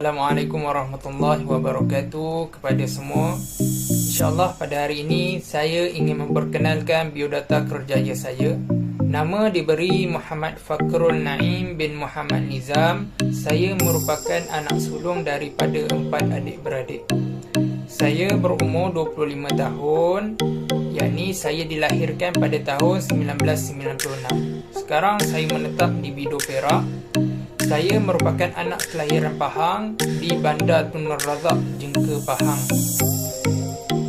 Assalamualaikum warahmatullahi wabarakatuh kepada semua. InsyaAllah pada hari ini saya ingin memperkenalkan biodata kerjaya saya. Nama diberi Muhammad Fakrul Naim bin Muhammad Nizam. Saya merupakan anak sulung daripada 4 adik-beradik. Saya berumur 25 tahun, yakni saya dilahirkan pada tahun 1996. Sekarang saya menetap di Bido, Perak. Saya merupakan anak kelahiran Pahang di Bandar Tun Razak, Jengka, Pahang.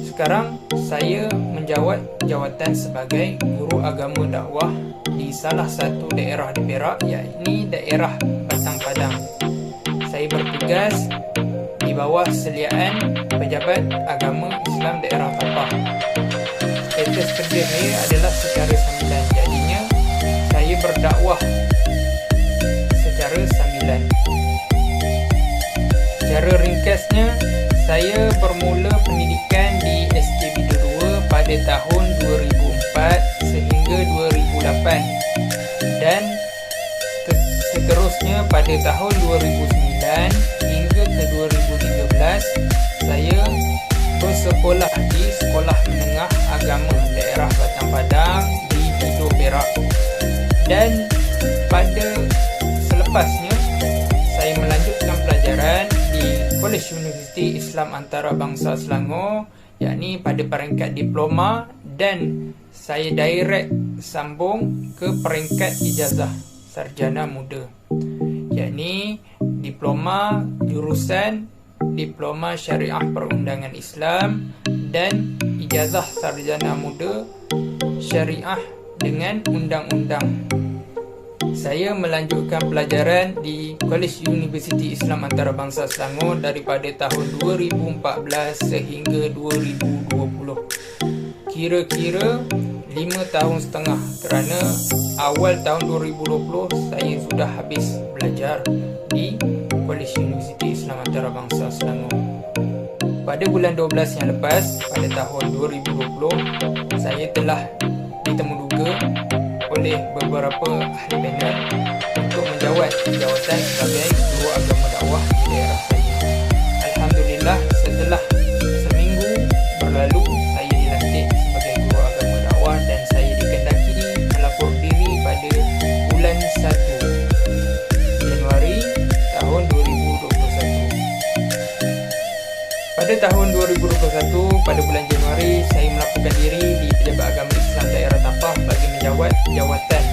Sekarang saya menjawat jawatan sebagai guru agama dakwah di salah satu daerah di Perak, yakni daerah Batang Padang. Saya bertugas di bawah seliaan Pejabat Agama Islam Daerah Tapah. Status kerja saya adalah secara sambilan, jadinya saya berdakwah secara sambilan. Secara ringkasnya, saya bermula pendidikan di SK Bido 2 pada tahun 2004 sehingga 2008 dan seterusnya pada tahun 2009 hingga ke 2013 saya bersekolah di Sekolah Menengah Agama Daerah Batang Padang di Bido, Perak. Dan pada selepasnya saya melanjutkan pelajaran di Kolej Universiti Islam Antarabangsa Selangor, yakni pada peringkat diploma, dan saya direct sambung ke peringkat ijazah sarjana muda, yakni diploma jurusan Diploma Syariah Perundangan Islam dan ijazah sarjana muda Syariah dengan undang-undang. Saya melanjutkan pelajaran di Kolej Universiti Islam Antarabangsa Selangor daripada tahun 2014 sehingga 2020. Kira-kira 5 tahun setengah, kerana awal tahun 2020 saya sudah habis belajar di Kolej Universiti Islam Antarabangsa Selangor. Pada bulan 12 yang lepas, pada tahun 2020, saya telah ditemuduga oleh beberapa ahli panel untuk menjawat jawatan sebagai guru agama dakwah di daerah saya. Alhamdulillah, setelah seminggu berlalu, saya dilantik sebagai guru agama dakwah dan saya dikendaki melapor diri pada bulan 1 Januari tahun 2021. Pada tahun 2021, pada bulan Januari, saya melaporkan diri di Pejabat Agama Islam Daerah Tapah bagi menjawat jawatan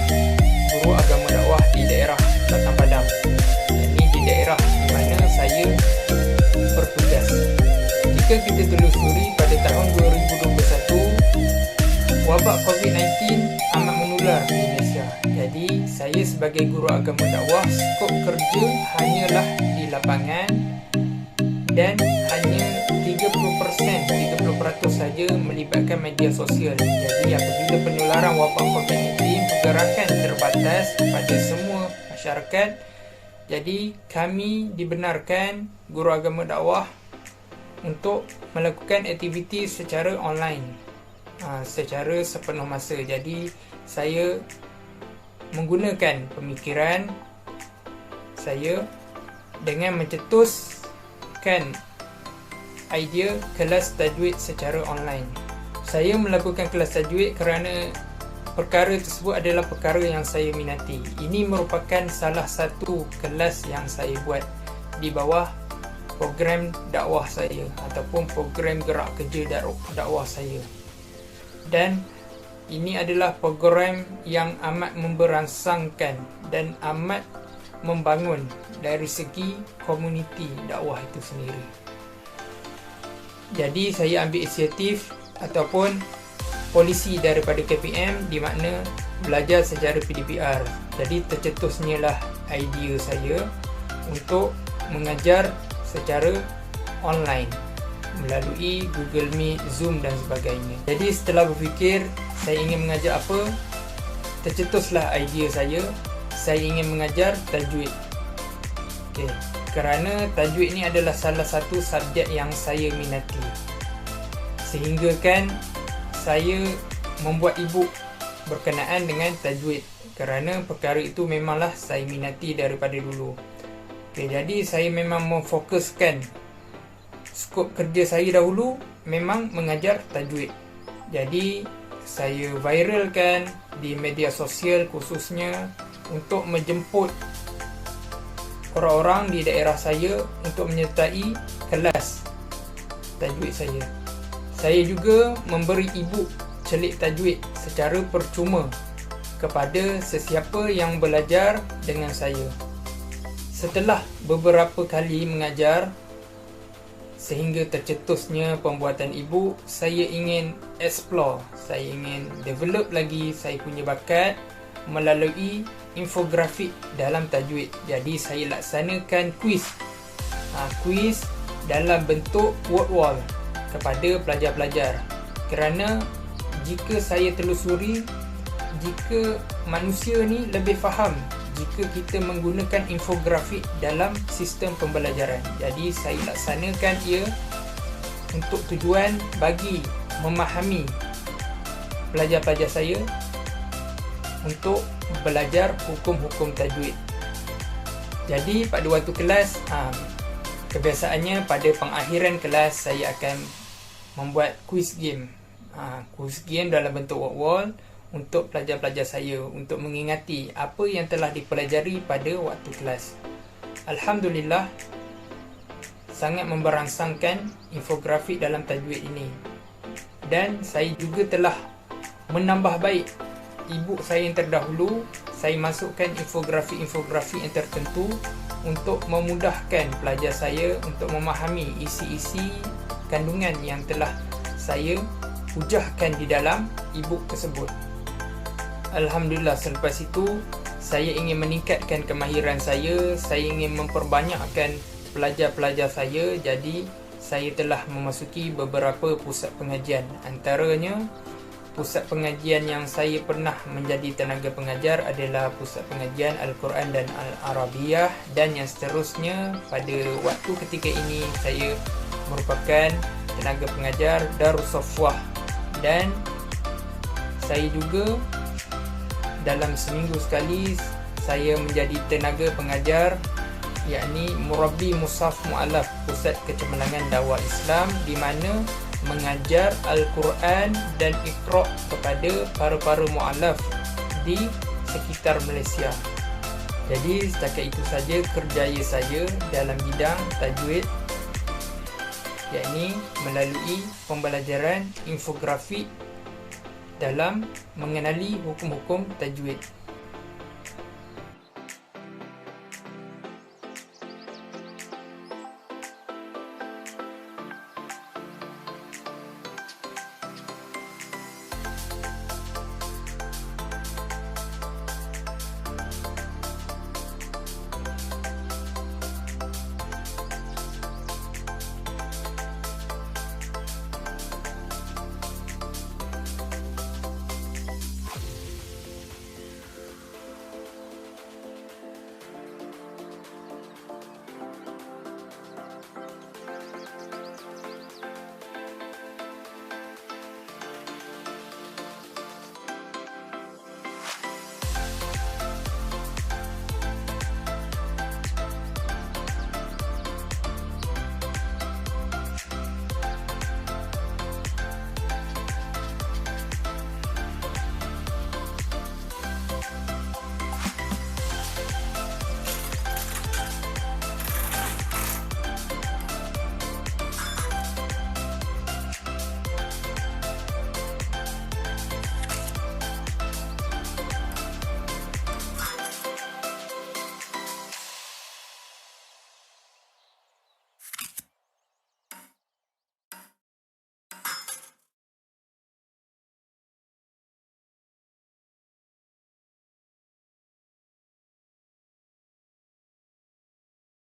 guru agama dakwah di daerah Batang Padang. Ini di daerah di mana saya bertugas. Jika kita telusuri, pada tahun 2021, wabak COVID-19 amat menular di Malaysia. Jadi, saya sebagai guru agama dakwah, skop kerja hanyalah di lapangan dan hanya 30% saja melibatkan media sosial. Jadi apabila penularan wabak COVID-19, pergerakan terbatas pada semua masyarakat. Jadi kami dibenarkan guru agama dakwah untuk melakukan aktiviti secara online, secara sepenuh masa. Jadi saya menggunakan pemikiran saya dengan mencetuskan idea kelas tajwid secara online. Saya melakukan kelas tajwid kerana perkara tersebut adalah perkara yang saya minati. Ini merupakan salah satu kelas yang saya buat di bawah program dakwah saya ataupun program gerak kerja dakwah saya. Dan ini adalah program yang amat memberangsangkan dan amat membangun dari segi komuniti dakwah itu sendiri. Jadi saya ambil inisiatif ataupun polisi daripada KPM di mana belajar secara PDPR. Jadi tercetusnya lah idea saya untuk mengajar secara online melalui Google Meet, Zoom dan sebagainya. Jadi setelah berfikir saya ingin mengajar apa, tercetuslah idea saya ingin mengajar tajwid. Okey. Kerana tajwid ni adalah salah satu subjek yang saya minati, sehingga kan saya membuat e-book berkenaan dengan tajwid kerana perkara itu memanglah saya minati daripada dulu. Jadi saya memang memfokuskan skop kerja saya dahulu memang mengajar tajwid. Jadi saya viralkan di media sosial khususnya untuk menjemput orang-orang di daerah saya untuk menyertai kelas tajwid saya. Saya juga memberi e-book celik tajwid secara percuma kepada sesiapa yang belajar dengan saya. Setelah beberapa kali mengajar sehingga tercetusnya pembuatan e-book, saya ingin explore, saya ingin develop lagi saya punya bakat melalui infografik dalam tajwid. Jadi saya laksanakan kuis dalam bentuk word wall kepada pelajar-pelajar, kerana jika saya telusuri, jika manusia ni lebih faham jika kita menggunakan infografik dalam sistem pembelajaran. Jadi saya laksanakan ia untuk tujuan bagi memahami pelajar-pelajar saya untuk belajar hukum-hukum tajwid. Jadi pada waktu kelas, kebiasaannya pada pengakhiran kelas saya akan membuat quiz game. Quiz game dalam bentuk word wall untuk pelajar-pelajar saya untuk mengingati apa yang telah dipelajari pada waktu kelas. Alhamdulillah, sangat memberangsangkan infografik dalam tajwid ini. Dan saya juga telah menambah baik e-book saya yang terdahulu. Saya masukkan infografik-infografik yang tertentu untuk memudahkan pelajar saya untuk memahami isi-isi kandungan yang telah saya hujahkan di dalam e-book tersebut. Alhamdulillah, selepas itu saya ingin meningkatkan kemahiran saya ingin memperbanyakkan pelajar-pelajar saya. Jadi saya telah memasuki beberapa pusat pengajian. Antaranya pusat pengajian yang saya pernah menjadi tenaga pengajar adalah pusat pengajian Al-Quran dan Al-Arabiyah, dan yang seterusnya pada waktu ketika ini saya merupakan tenaga pengajar Darus Safwah, dan saya juga dalam seminggu sekali saya menjadi tenaga pengajar, yakni Murabbi Mushaf Mu'allaf, pusat kecemerlangan dakwah Islam, di mana mengajar Al-Quran dan Iqra' kepada para mu'allaf di sekitar Malaysia. Jadi setakat itu saja kerjaya saya dalam bidang tajwid, yakni melalui pembelajaran infografik dalam mengenali hukum-hukum tajwid.